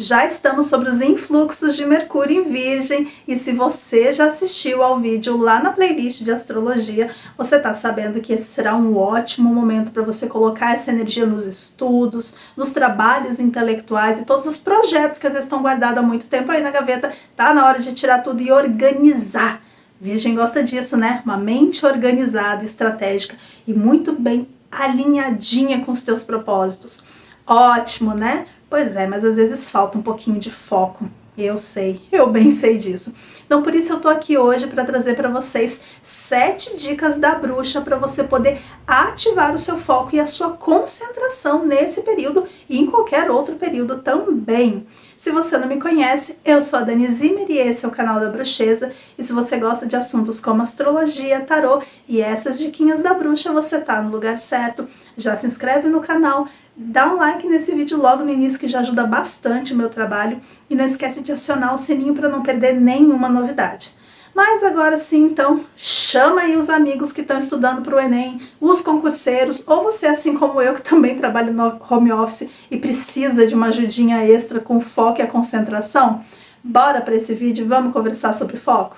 Já estamos sobre os influxos de Mercúrio em Virgem e se você já assistiu ao vídeo lá na playlist de astrologia, você está sabendo que esse será um ótimo momento para você colocar essa energia nos estudos, nos trabalhos intelectuais e todos os projetos que às vezes estão guardados há muito tempo aí na gaveta. Tá na hora de tirar tudo e organizar. Virgem gosta disso, né? Uma mente organizada, estratégica e muito bem alinhadinha com os teus propósitos. Ótimo, né? Pois é, mas às vezes falta um pouquinho de foco. Eu sei, eu bem sei disso. Então por isso eu tô aqui hoje para trazer para vocês 7 dicas da bruxa para você poder ativar o seu foco e a sua concentração nesse período e em qualquer outro período também. Se você não me conhece, eu sou a Dani Zimmer e esse é o canal da Bruxeza. E se você gosta de assuntos como astrologia, tarô e essas diquinhas da bruxa, você tá no lugar certo. Já se inscreve no canal, dá um like nesse vídeo logo no início que já ajuda bastante o meu trabalho e não esquece de acionar o sininho para não perder nenhuma novidade. Mas agora sim, então, chama aí os amigos que estão estudando para o Enem, os concurseiros, ou você assim como eu que também trabalho no home office e precisa de uma ajudinha extra com foco e a concentração. Bora para esse vídeo, vamos conversar sobre foco?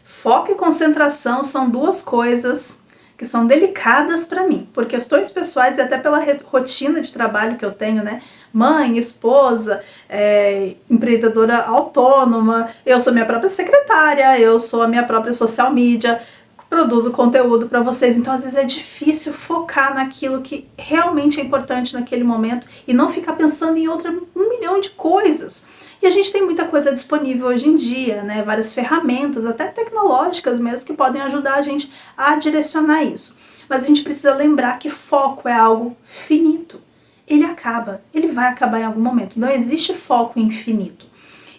Foco e concentração são duas coisas que são delicadas para mim, por questões pessoais e até pela rotina de trabalho que eu tenho, né? Mãe, esposa, empreendedora autônoma, eu sou minha própria secretária, eu sou a minha própria social media, produzo conteúdo para vocês, então às vezes é difícil focar naquilo que realmente é importante naquele momento e não ficar pensando em um milhão de coisas. E a gente tem muita coisa disponível hoje em dia, né? Várias ferramentas, até tecnológicas mesmo, que podem ajudar a gente a direcionar isso. Mas a gente precisa lembrar que foco é algo finito. Ele acaba, ele vai acabar em algum momento. Não existe foco infinito.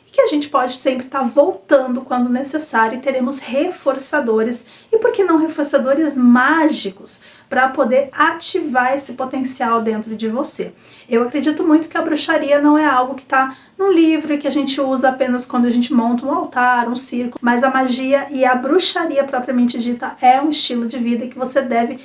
E que a gente pode sempre estar voltando quando necessário e teremos reforçadores. E por que não reforçadores mágicos para poder ativar esse potencial dentro de você? Eu acredito muito que a bruxaria não é algo que está num livro e que a gente usa apenas quando a gente monta um altar, um círculo, mas a magia e a bruxaria propriamente dita é um estilo de vida que você deve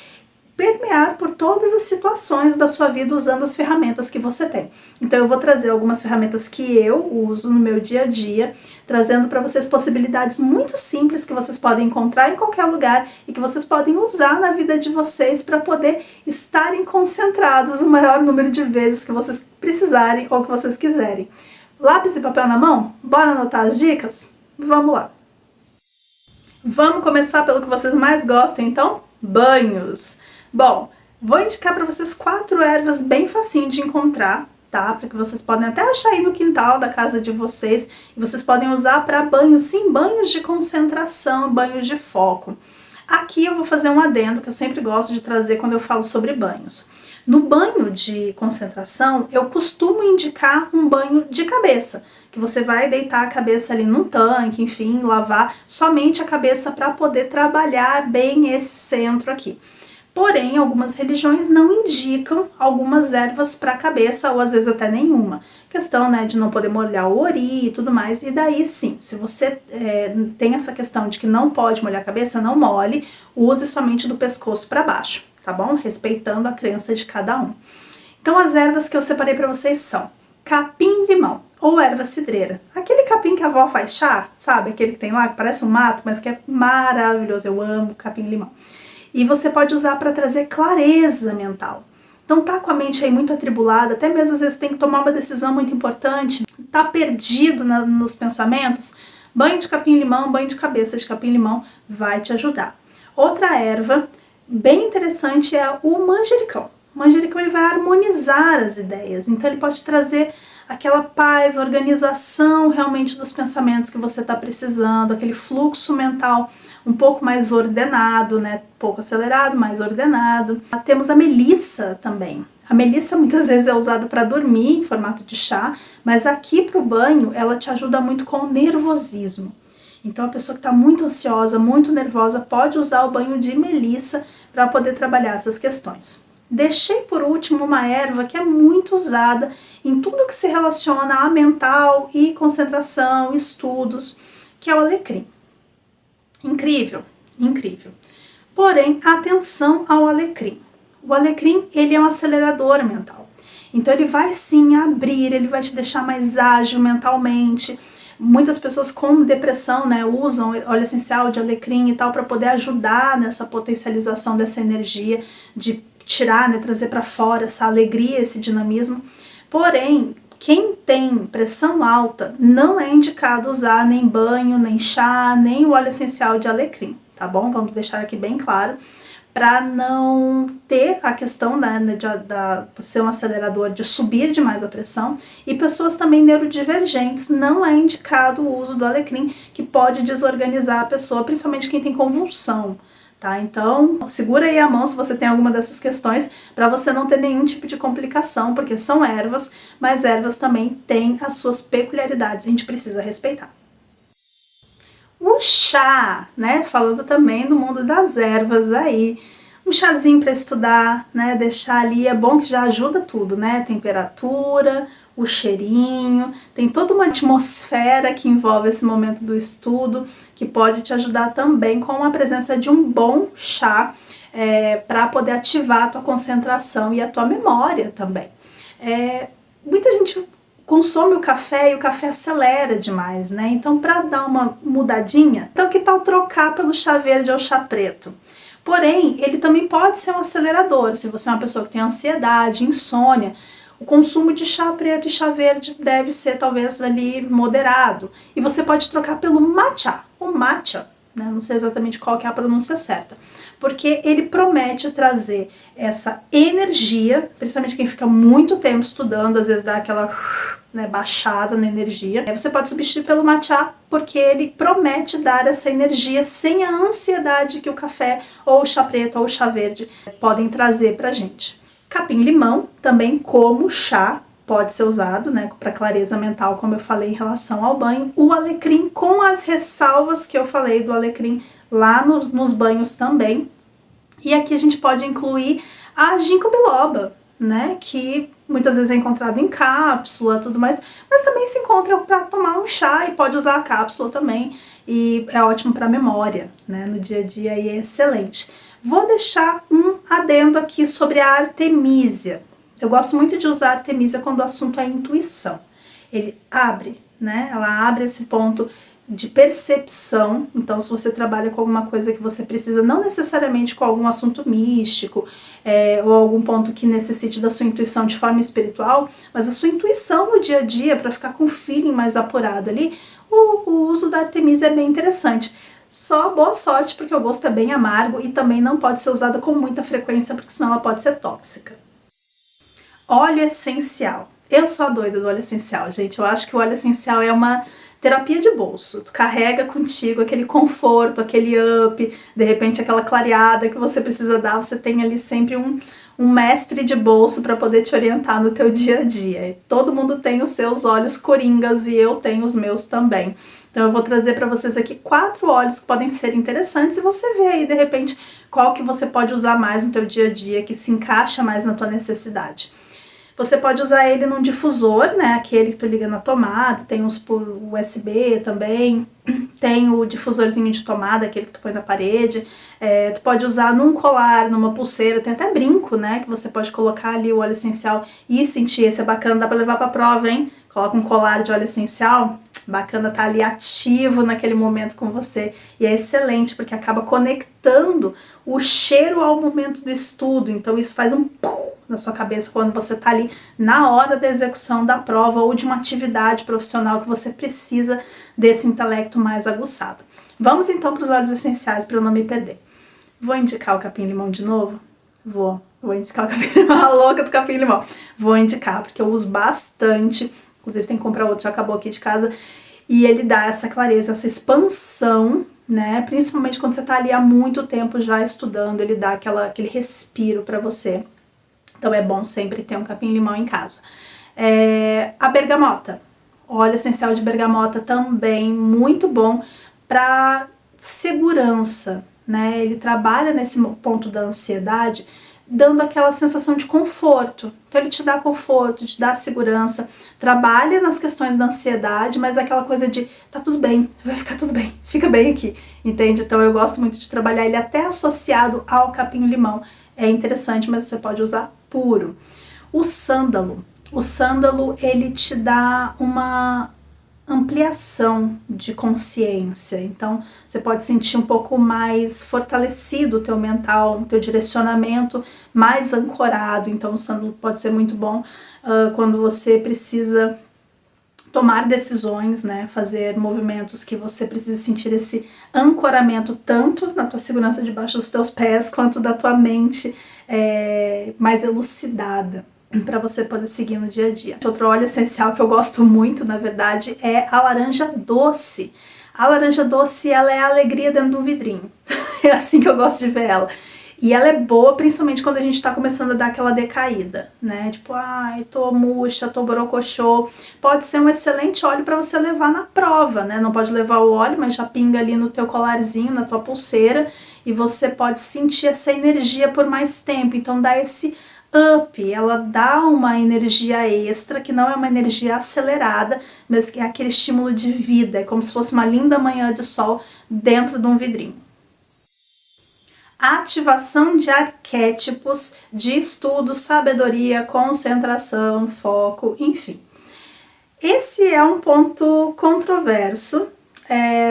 permear por todas as situações da sua vida usando as ferramentas que você tem. Então eu vou trazer algumas ferramentas que eu uso no meu dia a dia, trazendo para vocês possibilidades muito simples que vocês podem encontrar em qualquer lugar e que vocês podem usar na vida de vocês para poder estarem concentrados o maior número de vezes que vocês precisarem ou que vocês quiserem. Lápis e papel na mão? Bora anotar as dicas? Vamos lá! Vamos começar pelo que vocês mais gostam, então? Banhos! Bom, vou indicar para vocês 4 ervas bem facinho de encontrar, tá? Para que vocês podem até achar aí no quintal da casa de vocês e vocês podem usar para banhos, sim, banhos de concentração, banhos de foco. Aqui eu vou fazer um adendo que eu sempre gosto de trazer quando eu falo sobre banhos. No banho de concentração, eu costumo indicar um banho de cabeça, que você vai deitar a cabeça ali num tanque, enfim, lavar somente a cabeça para poder trabalhar bem esse centro aqui. Porém, algumas religiões não indicam algumas ervas para a cabeça, ou às vezes até nenhuma. Questão, né, de não poder molhar o ori e tudo mais. E daí sim, se você tem essa questão de que não pode molhar a cabeça, não molhe, use somente do pescoço para baixo, tá bom? Respeitando a crença de cada um. Então as ervas que eu separei para vocês são capim-limão ou erva cidreira. Aquele capim que a avó faz chá, sabe? Aquele que tem lá, que parece um mato, mas que é maravilhoso. Eu amo capim-limão. E você pode usar para trazer clareza mental. Então tá com a mente aí muito atribulada, até mesmo às vezes tem que tomar uma decisão muito importante, tá perdido nos pensamentos, banho de capim-limão, banho de cabeça de capim-limão vai te ajudar. Outra erva bem interessante é o manjericão. O manjericão ele vai harmonizar as ideias, então ele pode trazer aquela paz, organização realmente dos pensamentos que você está precisando, aquele fluxo mental um pouco mais ordenado, né? Pouco acelerado, mais ordenado. Temos a melissa também. A melissa muitas vezes é usada para dormir em formato de chá, mas aqui para o banho ela te ajuda muito com o nervosismo. Então a pessoa que está muito ansiosa, muito nervosa, pode usar o banho de melissa para poder trabalhar essas questões. Deixei por último uma erva que é muito usada em tudo que se relaciona a mental e concentração, estudos, que é o alecrim. Incrível, incrível. Porém, atenção ao alecrim. O alecrim, ele é um acelerador mental. Então ele vai sim abrir, ele vai te deixar mais ágil mentalmente. Muitas pessoas com depressão, né, usam óleo essencial de alecrim e tal para poder ajudar nessa potencialização dessa energia, de tirar, né, trazer para fora essa alegria, esse dinamismo. Porém, quem tem pressão alta não é indicado usar nem banho, nem chá, nem o óleo essencial de alecrim, tá bom? Vamos deixar aqui bem claro, para não ter a questão, né, por ser um acelerador, de subir demais a pressão. E pessoas também neurodivergentes, não é indicado o uso do alecrim, que pode desorganizar a pessoa, principalmente quem tem convulsão. Tá? Então, segura aí a mão se você tem alguma dessas questões, para você não ter nenhum tipo de complicação, porque são ervas, mas ervas também têm as suas peculiaridades, a gente precisa respeitar. O chá, né? Falando também do mundo das ervas aí, um chazinho para estudar, né? Deixar ali, é bom que já ajuda tudo, né? Temperatura, o cheirinho, tem toda uma atmosfera que envolve esse momento do estudo, que pode te ajudar também com a presença de um bom chá, para poder ativar a tua concentração e a tua memória também. Muita gente consome o café e o café acelera demais, né? Então, para dar uma mudadinha, então que tal trocar pelo chá verde ou chá preto? Porém, ele também pode ser um acelerador. Se você é uma pessoa que tem ansiedade, insônia, o consumo de chá preto e chá verde deve ser talvez ali moderado. E você pode trocar pelo matcha, o matcha, né? Não sei exatamente qual que é a pronúncia certa, porque ele promete trazer essa energia, principalmente quem fica muito tempo estudando, às vezes dá aquela, né, baixada na energia. Aí você pode substituir pelo matcha, porque ele promete dar essa energia sem a ansiedade que o café, ou o chá preto, ou o chá verde podem trazer pra gente. Capim-limão, também como chá, pode ser usado, né, para clareza mental, como eu falei em relação ao banho. O alecrim, com as ressalvas que eu falei do alecrim lá nos banhos também. E aqui a gente pode incluir a ginkgo biloba, né, que muitas vezes é encontrado em cápsula, tudo mais, mas também se encontra para tomar um chá e pode usar a cápsula também, e é ótimo para memória, né, no dia a dia, e é excelente. Vou deixar um adendo aqui sobre a artemisia. Eu gosto muito de usar a artemisia quando o assunto é intuição. Ele abre, né, ela abre esse ponto de percepção. Então, se você trabalha com alguma coisa que você precisa, não necessariamente com algum assunto místico, ou algum ponto que necessite da sua intuição de forma espiritual, mas a sua intuição no dia a dia, para ficar com o feeling mais apurado ali, o uso da artemisia é bem interessante. Só boa sorte, porque o gosto é bem amargo e também não pode ser usada com muita frequência, porque senão ela pode ser tóxica. Óleo essencial. Eu sou a doida do óleo essencial, gente. Eu acho que o óleo essencial é uma terapia de bolso. Tu carrega contigo aquele conforto, aquele up, de repente aquela clareada que você precisa dar. Você tem ali sempre um mestre de bolso para poder te orientar no teu dia a dia. E todo mundo tem os seus óleos coringas e eu tenho os meus também. Então eu vou trazer para vocês aqui 4 óleos que podem ser interessantes e você vê aí de repente qual que você pode usar mais no teu dia a dia, que se encaixa mais na tua necessidade. Você pode usar ele num difusor, né, aquele que tu liga na tomada, tem uns por USB também, tem o difusorzinho de tomada, aquele que tu põe na parede, tu pode usar num colar, numa pulseira, tem até brinco, né, que você pode colocar ali o óleo essencial e sentir, esse é bacana, dá pra levar pra prova, hein? Coloca um colar de óleo essencial, bacana tá ali ativo naquele momento com você, e é excelente porque acaba conectando o cheiro ao momento do estudo, então isso faz um pum na sua cabeça quando você tá ali na hora da execução da prova ou de uma atividade profissional que você precisa desse intelecto mais aguçado. Vamos então para os óleos essenciais para eu não me perder. Vou indicar o capim-limão de novo? Vou indicar o capim-limão, a louca do capim-limão. Vou indicar porque eu uso bastante, inclusive tem que comprar outro, já acabou aqui de casa, e ele dá essa clareza, essa expansão, né? Principalmente quando você tá ali há muito tempo já estudando, ele dá aquele respiro para você. Então é bom sempre ter um capim-limão em casa. A bergamota, óleo essencial de bergamota também muito bom para segurança, né? Ele trabalha nesse ponto da ansiedade, dando aquela sensação de conforto. Então ele te dá conforto, te dá segurança, trabalha nas questões da ansiedade, mas aquela coisa de tá tudo bem, vai ficar tudo bem, fica bem aqui, entende? Então eu gosto muito de trabalhar ele até associado ao capim-limão. É interessante, mas você pode usar puro. O sândalo. O sândalo, ele te dá uma ampliação de consciência, então você pode sentir um pouco mais fortalecido o teu mental, o teu direcionamento mais ancorado. Então o sândalo pode ser muito bom quando você precisa tomar decisões, né, fazer movimentos que você precisa sentir esse ancoramento tanto na tua segurança debaixo dos teus pés quanto da tua mente mais elucidada, para você poder seguir no dia a dia. Outro óleo essencial que eu gosto muito, na verdade, é a laranja doce. A laranja doce, ela é a alegria dentro de um vidrinho. É assim que eu gosto de ver ela. E ela é boa principalmente quando a gente tá começando a dar aquela decaída, né? Tipo, ai, tô murcha, tô borocochô. Pode ser um excelente óleo para você levar na prova, né? Não pode levar o óleo, mas já pinga ali no teu colarzinho, na tua pulseira, e você pode sentir essa energia por mais tempo. Então dá esse up, ela dá uma energia extra, que não é uma energia acelerada, mas que é aquele estímulo de vida, é como se fosse uma linda manhã de sol dentro de um vidrinho. Ativação de arquétipos de estudo, sabedoria, concentração, foco, enfim. Esse é um ponto controverso,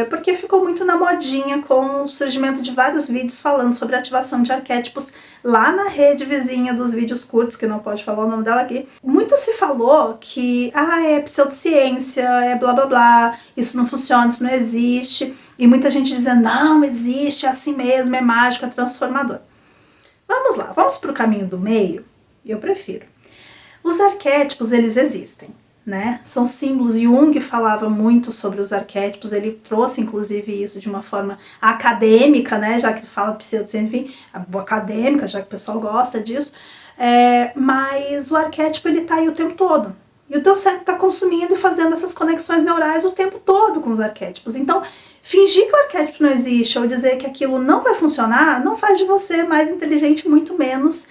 porque ficou muito na modinha com o surgimento de vários vídeos falando sobre ativação de arquétipos lá na rede vizinha dos vídeos curtos, que não pode falar o nome dela aqui. Muito se falou que é pseudociência, é blá blá blá, isso não funciona, isso não existe, e muita gente dizendo, não, existe, é assim mesmo, é mágico, é transformador. Vamos lá, vamos para o caminho do meio? Eu prefiro. Os arquétipos, eles existem, né? São símbolos, e Jung falava muito sobre os arquétipos, ele trouxe inclusive isso de uma forma acadêmica, né? Já que fala pseudociência, enfim, acadêmica, já que o pessoal gosta disso, mas o arquétipo, ele tá aí o tempo todo. E o teu cérebro está consumindo e fazendo essas conexões neurais o tempo todo com os arquétipos. Então, fingir que o arquétipo não existe ou dizer que aquilo não vai funcionar não faz de você mais inteligente, muito menos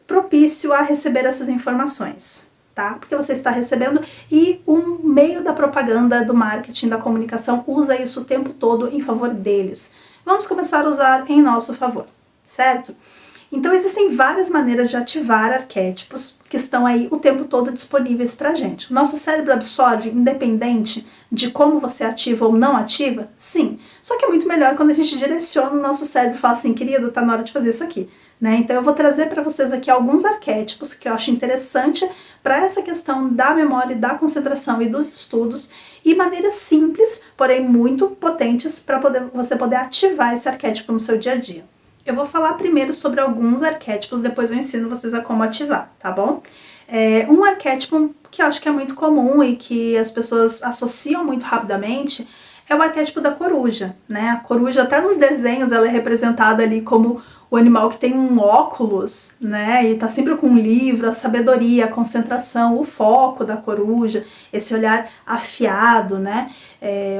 propício a receber essas informações, tá? Porque você está recebendo, e o meio da propaganda, do marketing, da comunicação usa isso o tempo todo em favor deles. Vamos começar a usar em nosso favor, certo? Então existem várias maneiras de ativar arquétipos que estão aí o tempo todo disponíveis pra gente. O nosso cérebro absorve independente de como você ativa ou não ativa? Sim. Só que é muito melhor quando a gente direciona o nosso cérebro e fala assim, querido, tá na hora de fazer isso aqui. Né? Então eu vou trazer para vocês aqui alguns arquétipos que eu acho interessante para essa questão da memória, da concentração e dos estudos, e maneiras simples, porém muito potentes para você poder ativar esse arquétipo no seu dia a dia. Eu vou falar primeiro sobre alguns arquétipos, depois eu ensino vocês a como ativar, tá bom? Um arquétipo que eu acho que é muito comum e que as pessoas associam muito rapidamente é o arquétipo da coruja, né? A coruja, até nos desenhos, ela é representada ali como o animal que tem um óculos, né? E tá sempre com um livro, a sabedoria, a concentração, o foco da coruja, esse olhar afiado, né?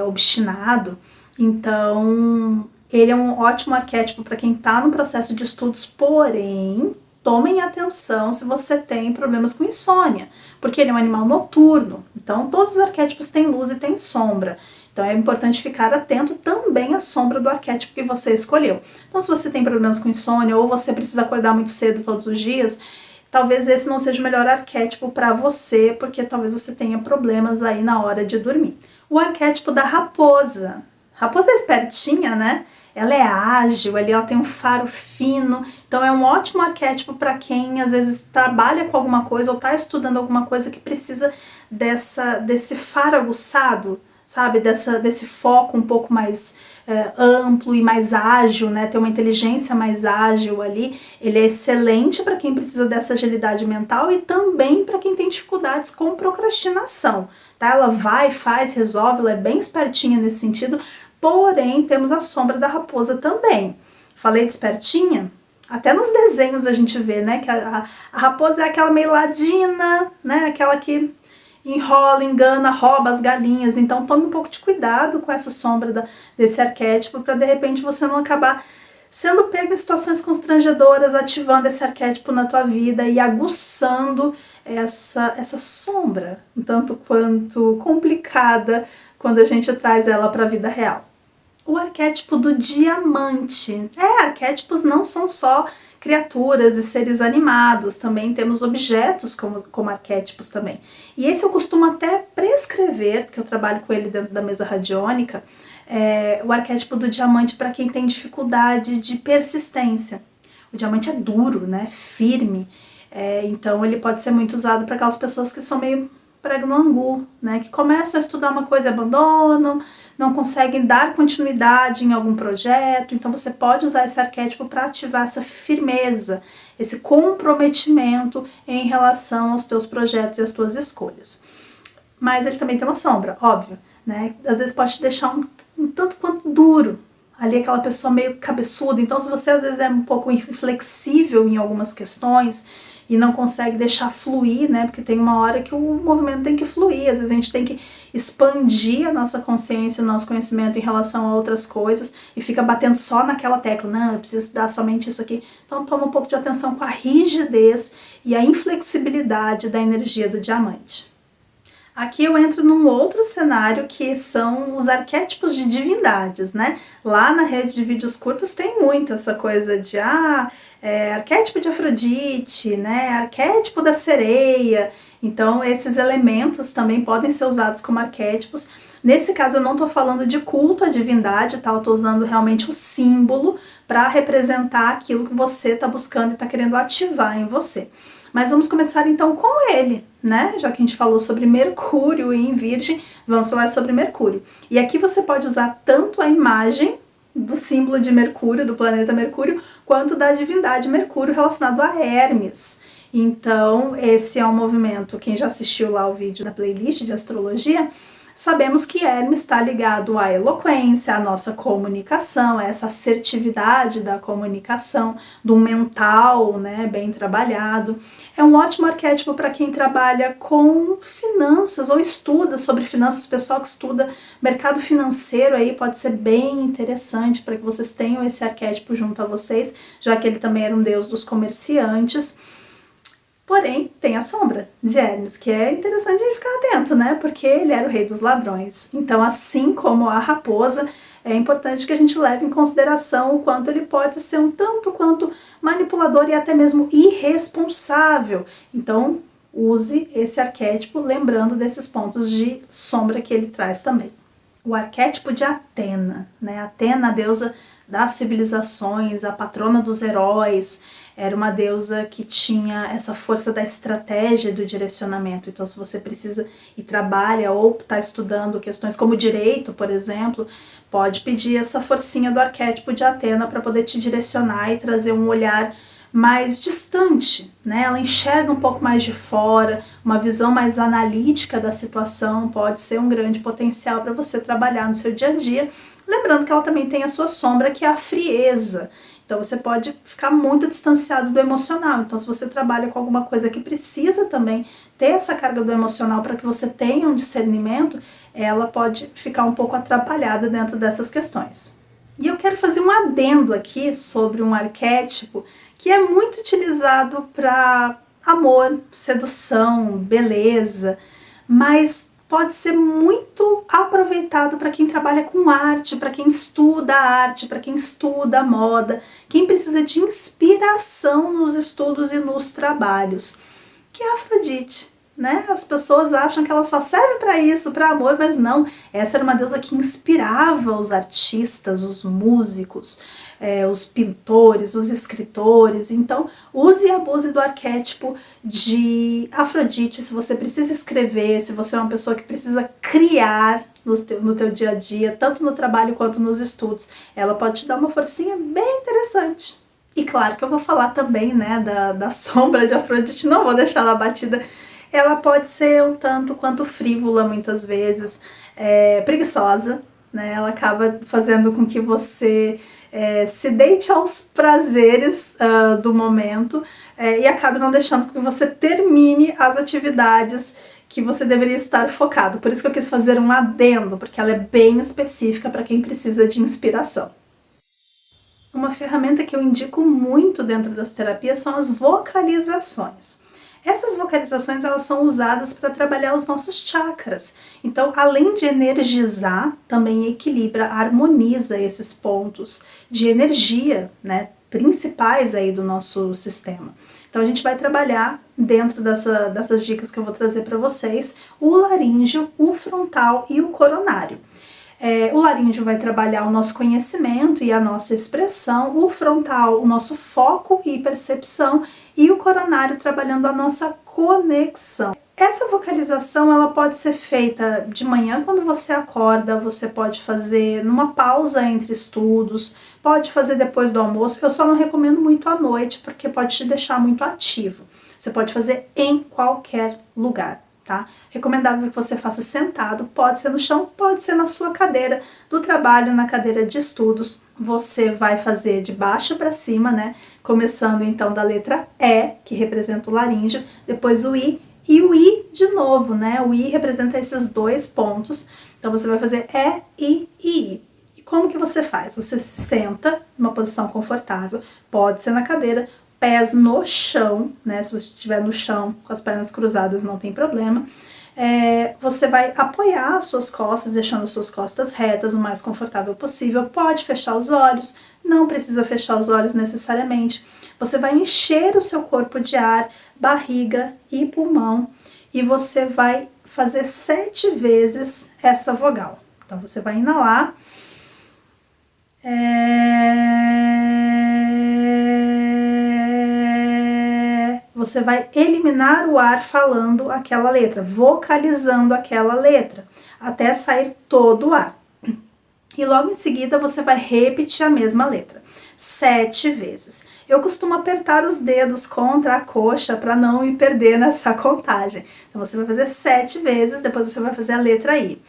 Obstinado. Então, ele é um ótimo arquétipo para quem está no processo de estudos, porém, tomem atenção se você tem problemas com insônia, porque ele é um animal noturno, então todos os arquétipos têm luz e têm sombra, então é importante ficar atento também à sombra do arquétipo que você escolheu. Então se você tem problemas com insônia ou você precisa acordar muito cedo todos os dias, talvez esse não seja o melhor arquétipo para você, porque talvez você tenha problemas aí na hora de dormir. O arquétipo da raposa. Raposa é espertinha, né? Ela é ágil, ela tem um faro fino, então é um ótimo arquétipo para quem às vezes trabalha com alguma coisa ou está estudando alguma coisa que precisa desse faro aguçado, sabe? Desse foco um pouco mais amplo e mais ágil, né? Ter uma inteligência mais ágil ali. Ele é excelente para quem precisa dessa agilidade mental e também para quem tem dificuldades com procrastinação, tá? Ela vai, faz, resolve, ela é bem espertinha nesse sentido. Porém, temos a sombra da raposa também. Falei de espertinha? Até nos desenhos a gente vê, né? Que a raposa é aquela meio ladina, né? Aquela que enrola, engana, rouba as galinhas. Então tome um pouco de cuidado com essa sombra desse arquétipo para de repente você não acabar sendo pego em situações constrangedoras, ativando esse arquétipo na tua vida e aguçando essa sombra, um tanto quanto complicada, quando a gente traz ela para a vida real. O arquétipo do diamante. Arquétipos não são só criaturas e seres animados, também temos objetos como arquétipos também. E esse eu costumo até prescrever, porque eu trabalho com ele dentro da mesa radiônica, o arquétipo do diamante para quem tem dificuldade de persistência. O diamante é duro, né, firme, então ele pode ser muito usado para aquelas pessoas que são meio prego no angu, né, que começam a estudar uma coisa e abandonam, não conseguem dar continuidade em algum projeto, então você pode usar esse arquétipo para ativar essa firmeza, esse comprometimento em relação aos teus projetos e às tuas escolhas. Mas ele também tem uma sombra, óbvio, né? Às vezes pode te deixar um tanto quanto duro, ali aquela pessoa meio cabeçuda, então se você às vezes é um pouco inflexível em algumas questões, e não consegue deixar fluir, né? Porque tem uma hora que o movimento tem que fluir, às vezes a gente tem que expandir a nossa consciência, o nosso conhecimento em relação a outras coisas e fica batendo só naquela tecla, não, eu preciso estudar somente isso aqui. Então toma um pouco de atenção com a rigidez e a inflexibilidade da energia do diamante. Aqui eu entro num outro cenário que são os arquétipos de divindades, né? Lá na rede de vídeos curtos tem muito essa coisa de arquétipo de Afrodite, né? Arquétipo da sereia. Então esses elementos também podem ser usados como arquétipos. Nesse caso eu não estou falando de culto à divindade, tá? Eu estou usando realmente o símbolo para representar aquilo que você está buscando e está querendo ativar em você. Mas vamos começar então com ele, né? Já que a gente falou sobre Mercúrio e em Virgem, vamos falar sobre Mercúrio. E aqui você pode usar tanto a imagem do símbolo de Mercúrio, do planeta Mercúrio, quanto da divindade Mercúrio relacionado a Hermes. Então, esse é um movimento, quem já assistiu lá o vídeo da playlist de astrologia, sabemos que Hermes está ligado à eloquência, à nossa comunicação, a essa assertividade da comunicação, do mental, né, bem trabalhado. É um ótimo arquétipo para quem trabalha com finanças ou estuda sobre finanças, pessoal que estuda mercado financeiro aí pode ser bem interessante para que vocês tenham esse arquétipo junto a vocês, já que ele também era um deus dos comerciantes. Porém, tem a sombra de Hermes, que é interessante a gente ficar atento, né? Porque ele era o rei dos ladrões. Então, assim como a raposa, é importante que a gente leve em consideração o quanto ele pode ser um tanto quanto manipulador e até mesmo irresponsável. Então, use esse arquétipo lembrando desses pontos de sombra que ele traz também. O arquétipo de Atena, né? Atena, a deusa das civilizações, a patrona dos heróis, era uma deusa que tinha essa força da estratégia e do direcionamento. Então, se você precisa e trabalha ou está estudando questões como direito, por exemplo, pode pedir essa forcinha do arquétipo de Atena para poder te direcionar e trazer um olhar mais distante, né? Ela enxerga um pouco mais de fora, uma visão mais analítica da situação pode ser um grande potencial para você trabalhar no seu dia a dia. Lembrando que ela também tem a sua sombra, que é a frieza. Então você pode ficar muito distanciado do emocional. Então se você trabalha com alguma coisa que precisa também ter essa carga do emocional para que você tenha um discernimento, ela pode ficar um pouco atrapalhada dentro dessas questões. E eu quero fazer um adendo aqui sobre um arquétipo que é muito utilizado para amor, sedução, beleza, mas pode ser muito aproveitado para quem trabalha com arte, para quem estuda arte, para quem estuda moda, quem precisa de inspiração nos estudos e nos trabalhos, que é a Afrodite. Né? As pessoas acham que ela só serve para isso, para amor, mas não. Essa era uma deusa que inspirava os artistas, os músicos, os pintores, os escritores. Então, use e abuse do arquétipo de Afrodite se você precisa escrever, se você é uma pessoa que precisa criar no teu dia a dia, tanto no trabalho quanto nos estudos. Ela pode te dar uma forcinha bem interessante. E claro que eu vou falar também, né, da sombra de Afrodite, não vou deixar ela batida. Ela pode ser um tanto quanto frívola muitas vezes, preguiçosa, né? Ela acaba fazendo com que você se deite aos prazeres do momento e acabe não deixando que você termine as atividades que você deveria estar focado. Por isso que eu quis fazer um adendo, porque ela é bem específica para quem precisa de inspiração. Uma ferramenta que eu indico muito dentro das terapias são as vocalizações. Essas vocalizações, elas são usadas para trabalhar os nossos chakras. Então, além de energizar, também equilibra, harmoniza esses pontos de energia, né, principais aí do nosso sistema. Então, a gente vai trabalhar dentro dessas dicas que eu vou trazer para vocês, o laríngeo, o frontal e o coronário. O laríngeo vai trabalhar o nosso conhecimento e a nossa expressão, o frontal, o nosso foco e percepção, e o coronário trabalhando a nossa conexão. Essa vocalização, ela pode ser feita de manhã quando você acorda, você pode fazer numa pausa entre estudos, pode fazer depois do almoço. Eu só não recomendo muito à noite, porque pode te deixar muito ativo. Você pode fazer em qualquer lugar, tá? Recomendável que você faça sentado, pode ser no chão, pode ser na sua cadeira do trabalho, na cadeira de estudos. Você vai fazer de baixo para cima, né? Começando então da letra E, que representa o laríngeo, depois o I e o I de novo, né? O I representa esses dois pontos. Então você vai fazer E, I e I. E como que você faz? Você senta numa posição confortável, pode ser na cadeira, pés no chão, né? Se você estiver no chão com as pernas cruzadas, não tem problema. Você vai apoiar as suas costas, deixando as suas costas retas, o mais confortável possível. Pode fechar os olhos, não precisa fechar os olhos necessariamente. Você vai encher o seu corpo de ar, barriga e pulmão, e você vai fazer 7 vezes essa vogal. Então você vai inalar. Você vai eliminar o ar falando aquela letra, vocalizando aquela letra, até sair todo o ar. E logo em seguida você vai repetir a mesma letra, 7 vezes. Eu costumo apertar os dedos contra a coxa para não me perder nessa contagem. Então você vai fazer 7 vezes, depois você vai fazer a letra I.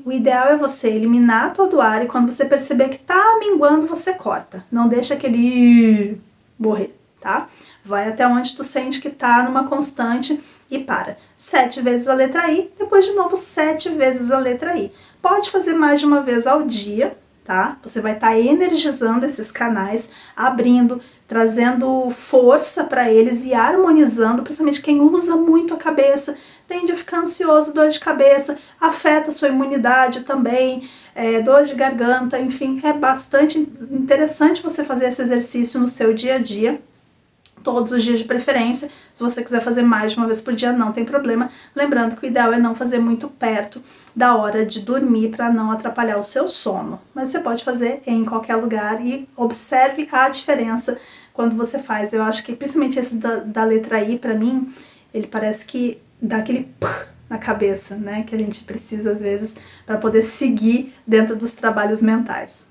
O ideal é você eliminar todo o ar e quando você perceber que tá minguando, você corta. Não deixa aquele morrer, tá? Vai até onde tu sente que tá numa constante e para. 7 vezes a letra I, depois de novo 7 vezes a letra I. Pode fazer mais de uma vez ao dia, tá? Você vai estar energizando esses canais, abrindo, trazendo força para eles e harmonizando, principalmente quem usa muito a cabeça, tende a ficar ansioso, dor de cabeça, afeta a sua imunidade também, dor de garganta, enfim, é bastante interessante você fazer esse exercício no seu dia a dia, todos os dias de preferência. Se você quiser fazer mais de uma vez por dia, não tem problema. Lembrando que o ideal é não fazer muito perto da hora de dormir para não atrapalhar o seu sono. Mas você pode fazer em qualquer lugar e observe a diferença quando você faz. Eu acho que principalmente esse da letra I, para mim, ele parece que dá aquele na cabeça, né? Que a gente precisa às vezes para poder seguir dentro dos trabalhos mentais.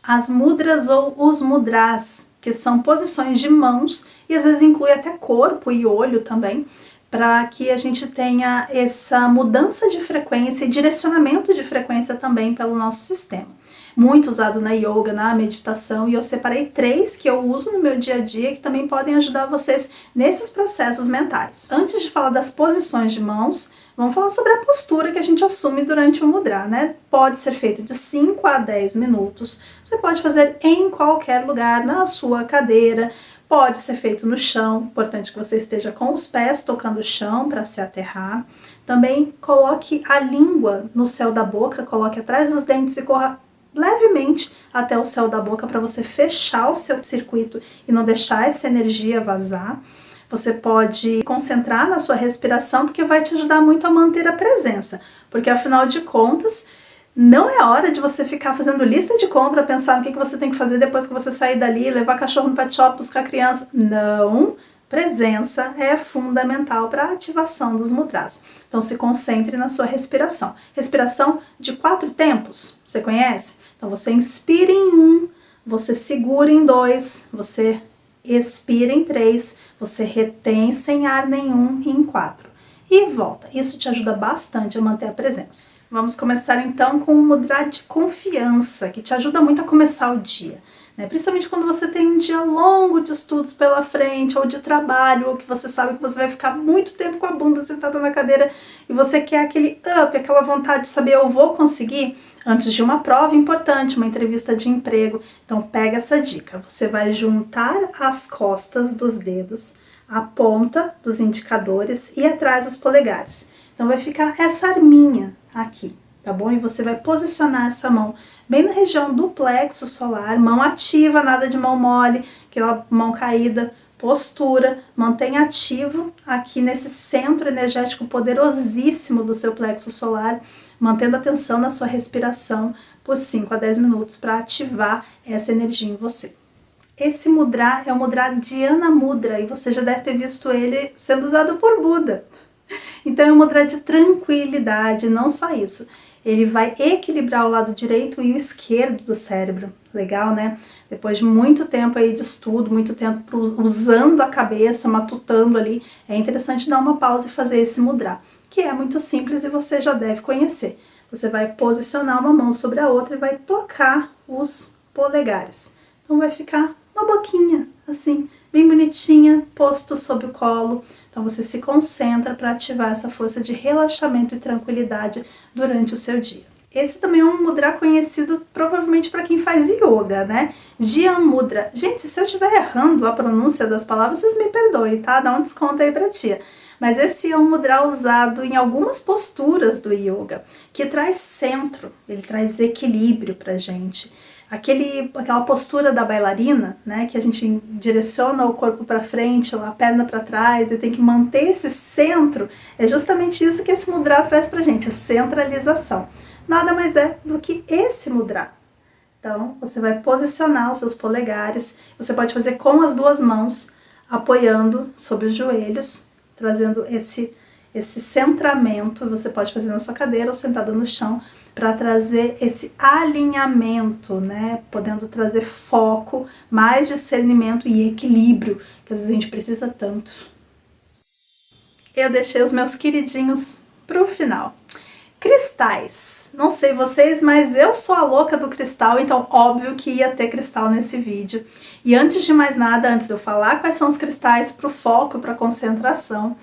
As mudras ou os mudras, que são posições de mãos e às vezes inclui até corpo e olho também, para que a gente tenha essa mudança de frequência e direcionamento de frequência também pelo nosso sistema. Muito usado na yoga, na meditação, e eu separei 3 que eu uso no meu dia a dia que também podem ajudar vocês nesses processos mentais. Antes de falar das posições de mãos, vamos falar sobre a postura que a gente assume durante o mudra, né? Pode ser feito de 5 a 10 minutos, você pode fazer em qualquer lugar, na sua cadeira, pode ser feito no chão, importante que você esteja com os pés tocando o chão para se aterrar. Também coloque a língua no céu da boca, coloque atrás dos dentes e corra levemente até o céu da boca para você fechar o seu circuito e não deixar essa energia vazar. Você pode concentrar na sua respiração, porque vai te ajudar muito a manter a presença, porque afinal de contas, não é hora de você ficar fazendo lista de compra, pensar no que você tem que fazer depois que você sair dali, levar cachorro no pet shop, buscar criança. Não! Presença é fundamental para a ativação dos mudras. Então se concentre na sua respiração. Respiração de 4 tempos, você conhece? Então você inspira em 1, você segura em 2, você expira em 3, você retém sem ar nenhum em 4 e volta. Isso te ajuda bastante a manter a presença. Vamos começar então com o mudra de confiança, que te ajuda muito a começar o dia, né? Principalmente quando você tem um dia longo de estudos pela frente, ou de trabalho, ou que você sabe que você vai ficar muito tempo com a bunda sentada na cadeira e você quer aquele up, aquela vontade de saber eu vou conseguir. antes de uma prova importante, uma entrevista de emprego. Então pega essa dica, você vai juntar as costas dos dedos, a ponta dos indicadores e atrás os polegares. Então vai ficar essa arminha aqui, tá bom? E você vai posicionar essa mão bem na região do plexo solar, mão ativa, nada de mão mole, aquela mão caída, postura, mantenha ativo aqui nesse centro energético poderosíssimo do seu plexo solar, mantendo atenção na sua respiração por 5 a 10 minutos para ativar essa energia em você. Esse mudra é o mudra Dhyana Mudra e você já deve ter visto ele sendo usado por Buda. Então é um mudra de tranquilidade, não só isso. Ele vai equilibrar o lado direito e o esquerdo do cérebro. Legal, né? Depois de muito tempo aí de estudo, muito tempo usando a cabeça, matutando ali, é interessante dar uma pausa e fazer esse mudra, que é muito simples e você já deve conhecer. Você vai posicionar uma mão sobre a outra e vai tocar os polegares. Então vai ficar uma boquinha, assim, bem bonitinha, posto sob o colo. Então você se concentra para ativar essa força de relaxamento e tranquilidade durante o seu dia. Esse também é um mudra conhecido provavelmente para quem faz yoga, né? Jyan Mudra. Gente, se eu estiver errando a pronúncia das palavras, vocês me perdoem, tá? Dá um desconto aí pra tia. Mas esse é um mudra usado em algumas posturas do yoga, que traz centro, ele traz equilíbrio pra gente. Aquela postura da bailarina, né, que a gente direciona o corpo para frente, a perna para trás e tem que manter esse centro, é justamente isso que esse mudra traz pra gente, a centralização. Nada mais é do que esse mudra. Então, você vai posicionar os seus polegares, você pode fazer com as duas mãos, apoiando sobre os joelhos, trazendo esse centramento. Você pode fazer na sua cadeira ou sentado no chão, para trazer esse alinhamento, né? Podendo trazer foco, mais discernimento e equilíbrio, que às vezes a gente precisa tanto. Eu deixei os meus queridinhos pro final. Cristais. Não sei vocês, mas eu sou a louca do cristal, então óbvio que ia ter cristal nesse vídeo. E antes de mais nada, antes de eu falar quais são os cristais para o foco, para a concentração,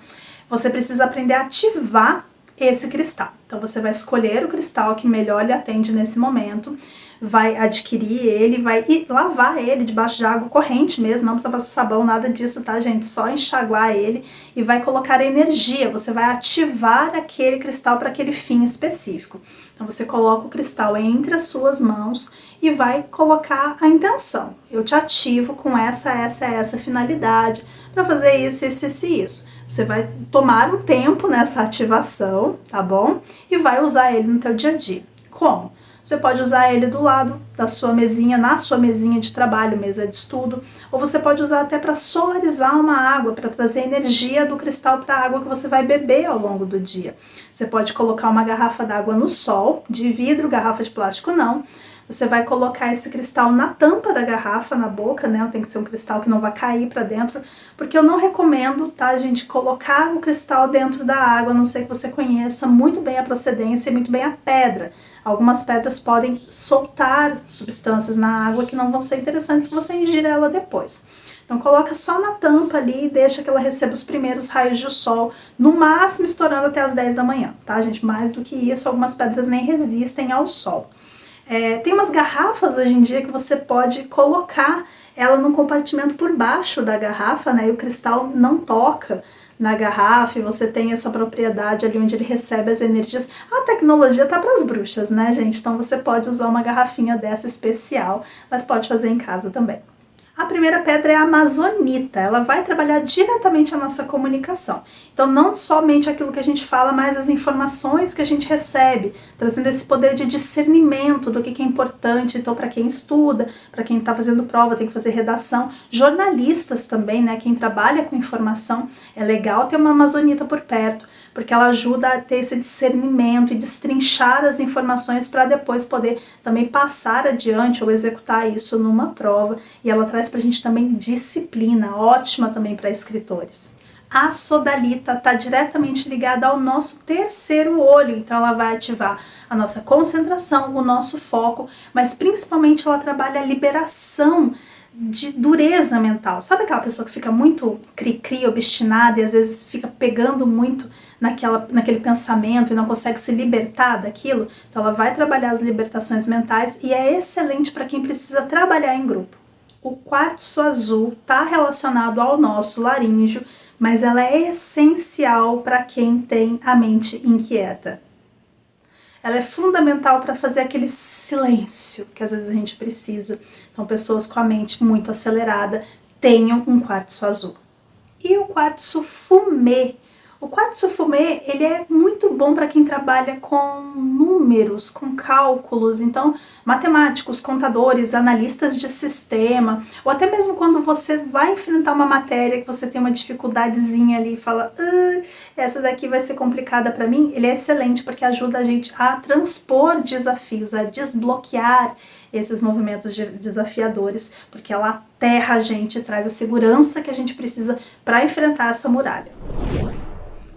você precisa aprender a ativar esse cristal. Então você vai escolher o cristal que melhor lhe atende nesse momento, vai adquirir ele, vai lavar ele debaixo de água corrente mesmo, não precisa passar sabão, nada disso, tá, gente? Só enxaguar ele e vai colocar energia, você vai ativar aquele cristal para aquele fim específico. Então você coloca o cristal entre as suas mãos e vai colocar a intenção. Eu te ativo com essa finalidade para fazer isso, isso. Você vai tomar um tempo nessa ativação, tá bom? E vai usar ele no teu dia a dia. Como? Você pode usar ele do lado da sua mesinha, na sua mesinha de trabalho, mesa de estudo, ou você pode usar até para solarizar uma água, para trazer energia do cristal para a água que você vai beber ao longo do dia. Você pode colocar uma garrafa d'água no sol, de vidro, garrafa de plástico não. Você vai colocar esse cristal na tampa da garrafa, na boca, né? Tem que ser um cristal que não vai cair para dentro, porque eu não recomendo, tá, gente, colocar o cristal dentro da água, a não ser que você conheça muito bem a procedência e muito bem a pedra. Algumas pedras podem soltar substâncias na água que não vão ser interessantes se você ingerir ela depois. Então coloca só na tampa ali e deixa que ela receba os primeiros raios de sol, no máximo estourando até as 10 da manhã, tá, gente? Mais do que isso, algumas pedras nem resistem ao sol. Tem umas garrafas hoje em dia que você pode colocar ela num compartimento por baixo da garrafa, né? E o cristal não toca na garrafa e você tem essa propriedade ali onde ele recebe as energias. A tecnologia tá para as bruxas, né, gente? Então você pode usar uma garrafinha dessa especial, mas pode fazer em casa também. A primeira pedra é a amazonita, ela vai trabalhar diretamente a nossa comunicação. Então não somente aquilo que a gente fala, mas as informações que a gente recebe, trazendo esse poder de discernimento do que é importante. Então para quem estuda, para quem está fazendo prova, tem que fazer redação, jornalistas também, né, quem trabalha com informação, é legal ter uma amazonita por perto, porque ela ajuda a ter esse discernimento e destrinchar as informações para depois poder também passar adiante ou executar isso numa prova. E ela traz pra gente também disciplina, ótima também para escritores. A sodalita está diretamente ligada ao nosso terceiro olho, então ela vai ativar a nossa concentração, o nosso foco, mas principalmente ela trabalha a liberação de dureza mental. Sabe aquela pessoa que fica muito cri-cri, obstinada e às vezes fica pegando muito naquele pensamento e não consegue se libertar daquilo? Então ela vai trabalhar as libertações mentais e é excelente para quem precisa trabalhar em grupo. O quartzo azul está relacionado ao nosso laríngeo, mas ela é essencial para quem tem a mente inquieta. Ela é fundamental para fazer aquele silêncio que às vezes a gente precisa. Então, pessoas com a mente muito acelerada tenham um quartzo azul. E o quartzo fumê. O quartzo fumê, ele é muito bom para quem trabalha com números, com cálculos, então matemáticos, contadores, analistas de sistema, ou até mesmo quando você vai enfrentar uma matéria que você tem uma dificuldadezinha ali e fala, essa daqui vai ser complicada para mim, ele é excelente porque ajuda a gente a transpor desafios, a desbloquear esses movimentos desafiadores, porque ela aterra a gente, traz a segurança que a gente precisa para enfrentar essa muralha.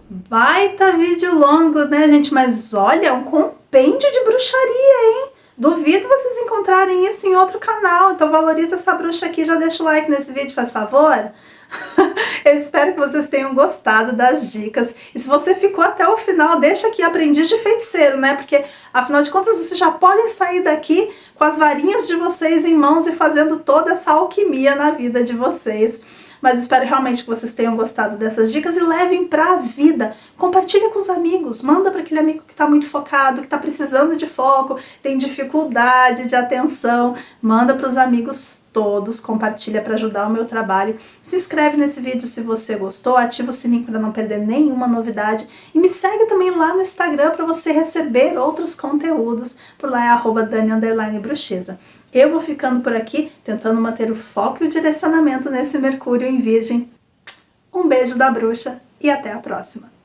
Baita vídeo longo, né, gente? Mas olha, um compêndio de bruxaria, hein? Duvido vocês encontrarem isso em outro canal. Então valoriza essa bruxa aqui, já deixa o like nesse vídeo, faz favor. Eu espero que vocês tenham gostado das dicas. E se você ficou até o final, deixa aqui aprendiz de feiticeiro, né? Porque, afinal de contas, vocês já podem sair daqui com as varinhas de vocês em mãos e fazendo toda essa alquimia na vida de vocês. Mas espero realmente que vocês tenham gostado dessas dicas e levem pra vida. Compartilhe com os amigos, manda para aquele amigo que está muito focado, que está precisando de foco, tem dificuldade de atenção, manda para os amigos todos, compartilha para ajudar o meu trabalho. Se inscreve nesse vídeo se você gostou, ativa o sininho para não perder nenhuma novidade e me segue também lá no Instagram para você receber outros conteúdos. Por lá é @Dani_Bruxeza. Eu vou ficando por aqui, tentando manter o foco e o direcionamento nesse Mercúrio em Virgem. Um beijo da bruxa e até a próxima!